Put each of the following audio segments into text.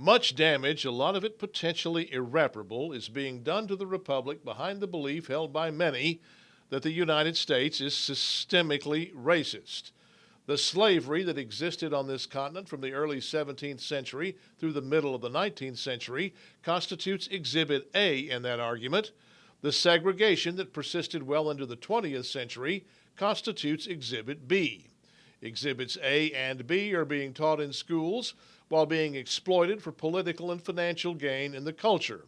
Much damage, a lot of it potentially irreparable, is being done to the Republic behind the belief held by many that the United States is systemically racist. The slavery that existed on this continent from the early 17th century through the middle of the 19th century constitutes Exhibit A in that argument. The segregation that persisted well into the 20th century constitutes Exhibit B. Exhibits A and B are being taught in schools while being exploited for political and financial gain in the culture.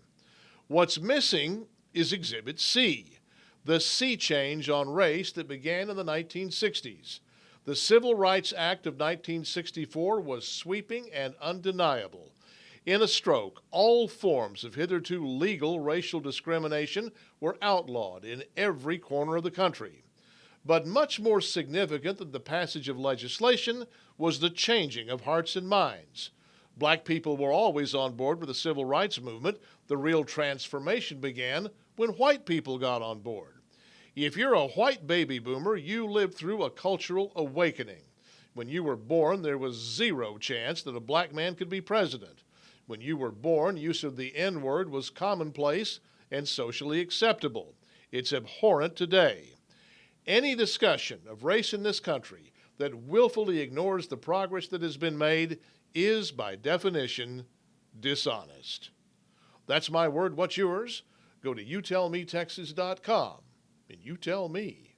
What's missing is Exhibit C, the sea change on race that began in the 1960s. The Civil Rights Act of 1964 was sweeping and undeniable. In a stroke, all forms of hitherto legal racial discrimination were outlawed in every corner of the country. But much more significant than the passage of legislation was the changing of hearts and minds. Black people were always on board with the civil rights movement. The real transformation began when white people got on board. If you're a white baby boomer, you lived through a cultural awakening. When you were born, there was zero chance that a black man could be president. When you were born, use of the N-word was commonplace and socially acceptable. It's abhorrent today. Any discussion of race in this country that willfully ignores the progress that has been made is, by definition, dishonest. That's my word. What's yours? Go to youtellmetexas.com and you tell me.